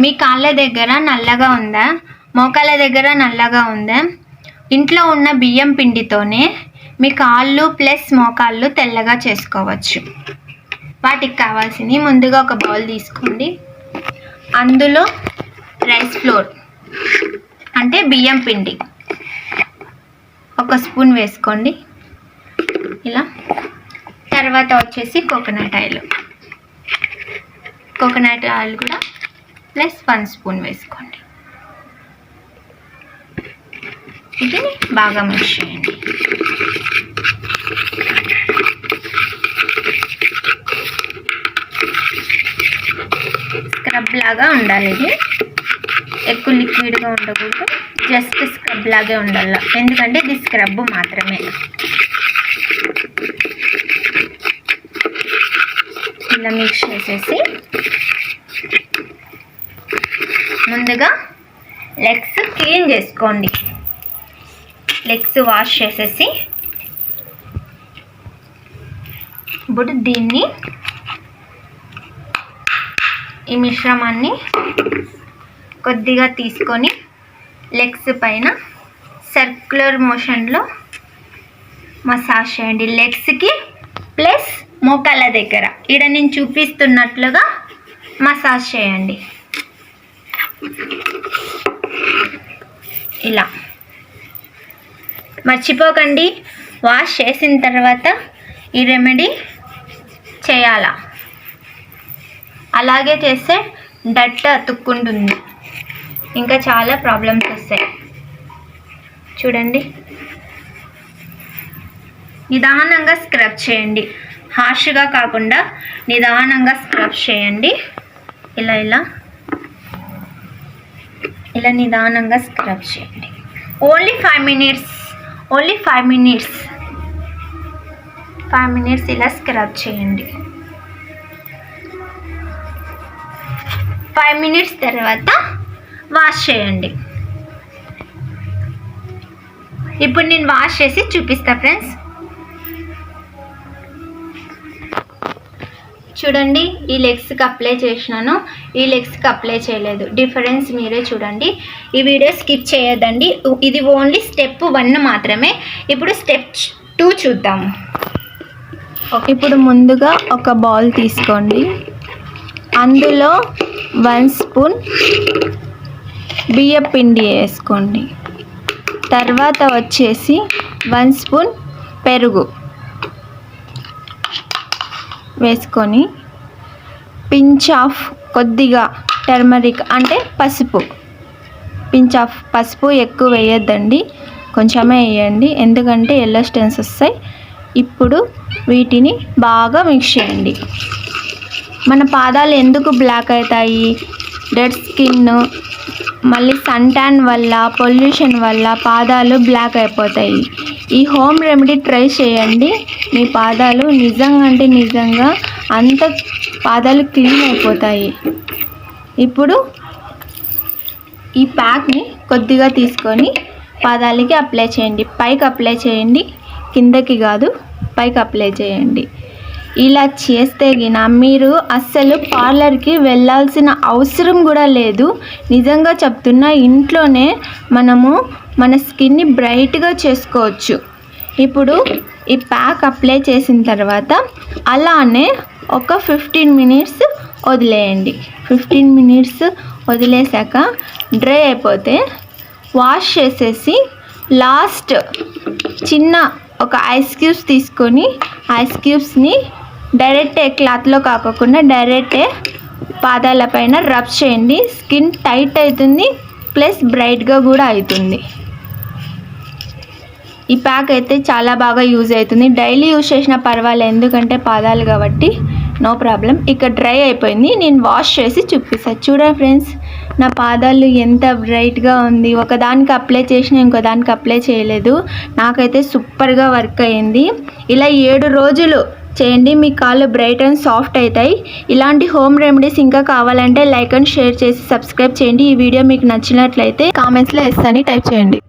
మీ కాళ్ళ దగ్గర నల్లగా ఉందా, మోకాళ్ళ దగ్గర నల్లగా ఉందా, ఇంట్లో ఉన్న బియ్యం పిండితోనే మీ కాళ్ళు ప్లస్ మోకాళ్ళు తెల్లగా చేసుకోవచ్చు. వాటికి కావాల్సినవి ముందుగా ఒక బౌల్ తీసుకోండి. అందులో రైస్ ఫ్లోర్ అంటే బియ్యం పిండి 1 స్పూన్ వేసుకోండి ఇలా. తర్వాత వచ్చేసి కోకోనట్ ఆయిల్ కూడా ప్లస్ 1 స్పూన్ వేసుకోండి. ఇది బాగా మిక్స్ చేయండి. స్క్రబ్ లాగా ఉండాలి. ఇది ఎక్కువ లిక్విడ్గా ఉండకూడదు, జస్ట్ స్క్రబ్ లాగే ఉండాలి. ఎందుకంటే ఇది స్క్రబ్ మాత్రమే. ఇలా మిక్స్ చేసేసి ముందుగా లెగ్స్ క్లీన్ చేసుకోండి. లెగ్స్ వాష్ చేసేసి ఇప్పుడు దీన్ని ఈ మిశ్రమాన్ని కొద్దిగా తీసుకొని లెగ్స్ పైన సర్క్యులర్ మోషన్లో మసాజ్ చేయండి. లెగ్స్కి ప్లస్ మోకాళ్ళ దగ్గర ఇక్కడ నేను చూపిస్తున్నట్లుగా మసాజ్ చేయండి. ఇలా మర్చిపోకండి, వాష్ చేసిన తర్వాత ఈ రెమెడీ చేయాలా. అలాగే చేస్తే డట్ అతుక్కుంటుంది, ఇంకా చాలా ప్రాబ్లమ్స్ వస్తాయి. చూడండి, నిదానంగా స్క్రబ్ చేయండి. హార్ష్గా కాకుండా నిదానంగా స్క్రబ్ చేయండి. ఇలా ఇలా ఇలా నిదానంగా స్క్రబ్ చేయండి. Only 5 minutes, only 5 minutes, 5 minutes ఇలా స్క్రబ్ చేయండి. 5 మినిట్స్ తర్వాత వాష్ చేయండి. ఇప్పుడు నేను వాష్ చేసి చూపిస్తా ఫ్రెండ్స్. చూడండి, ఈ లెగ్స్కి అప్లై చేసినాను, ఈ లెగ్స్కి అప్లై చేయలేదు. డిఫరెన్స్ మీరే చూడండి. ఈ వీడియో స్కిప్ చేయొద్దండి. ఇది ఓన్లీ స్టెప్ 1 మాత్రమే. ఇప్పుడు స్టెప్ 2 చూద్దాము. ఇప్పుడు ముందుగా ఒక బౌల్ తీసుకోండి. అందులో 1 స్పూన్ బియ్యం పిండి వేసుకోండి. తర్వాత వచ్చేసి 1 స్పూన్ పెరుగు వేసుకొని పించ్ ఆఫ్ కొద్దిగా టర్మరిక్ అంటే పసుపు, పించ్ ఆఫ్ పసుపు ఎక్కువ వేయొద్దండి, కొంచెమే వేయండి, ఎందుకంటే ఎల్లో స్టెయిన్స్ వస్తాయి. ఇప్పుడు వీటిని బాగా మిక్స్ చేయండి. మన పాదాలు ఎందుకు బ్లాక్ అవుతాయి? డెడ్ స్కిన్, మళ్ళీ సన్ ట్యాన్ వల్ల, పొల్యూషన్ వల్ల పాదాలు బ్లాక్ అయిపోతాయి. ఈ హోమ్ రెమెడీ ట్రై చేయండి. మీ పాదాలు నిజంగా అంటే నిజంగా అంత పాదాలు క్లీన్ అయిపోతాయి. ఇప్పుడు ఈ ప్యాక్ని కొద్దిగా తీసుకొని పాదాలకి అప్లై చేయండి. పైకి అప్లై చేయండి, కిందకి కాదు, పైకి అప్లై చేయండి. ఇలా చేస్తే గిన మీరు అస్సలు పార్లర్కి వెళ్ళాల్సిన అవసరం కూడా లేదు. నిజంగా చెప్తున్నా, ఇంట్లోనే మనము మన స్కిన్ని బ్రైట్గా చేసుకోవచ్చు. ఇప్పుడు ఈ ప్యాక్ అప్లై చేసిన తర్వాత అలానే ఒక 15 మినిట్స్ వదిలేయండి. 15 మినిట్స్ వదిలేసాక డ్రై అయిపోతే వాష్ చేసేసి లాస్ట్ చిన్న ఒక ఐస్ క్యూబ్స్ తీసుకొని ఐస్ క్యూబ్స్ని డైరెక్ట్ క్లాత్లో కాకుండా డైరెక్ట్ పాదాల పైన రబ్ చేయండి. స్కిన్ టైట్ అవుతుంది, ప్లస్ బ్రైట్గా కూడా అవుతుంది. ఈ ప్యాక్ అయితే చాలా బాగా యూజ్ అవుతుంది. డైలీ యూజ్ చేసినా పర్వాలేదు, ఎందుకంటే పాదాలు కాబట్టి నో ప్రాబ్లం. ఇక డ్రై అయిపోయింది, నేను వాష్ చేసి చూపిస్తాను. చూడండి ఫ్రెండ్స్, నా పాదాలు ఎంత బ్రైట్గా ఉంది. ఒకదానికి అప్లై చేసిన ఇంకోదానికి అప్లై చేయలేదు. నాకైతే సూపర్గా వర్క్ అయ్యింది. ఇలా 7 రోజులు చేయండి, మీ కాళ్ళు బ్రైట్ అండ్ సాఫ్ట్ అవుతాయి. ఇలాంటి హోమ్ రెమెడీస్ ఇంకా కావాలంటే లైక్ అండ్ షేర్ చేసి సబ్స్క్రైబ్ చేయండి. ఈ వీడియో మీకు నచ్చినట్లయితే కామెంట్స్లో ఎస్ అని టైప్ చేయండి.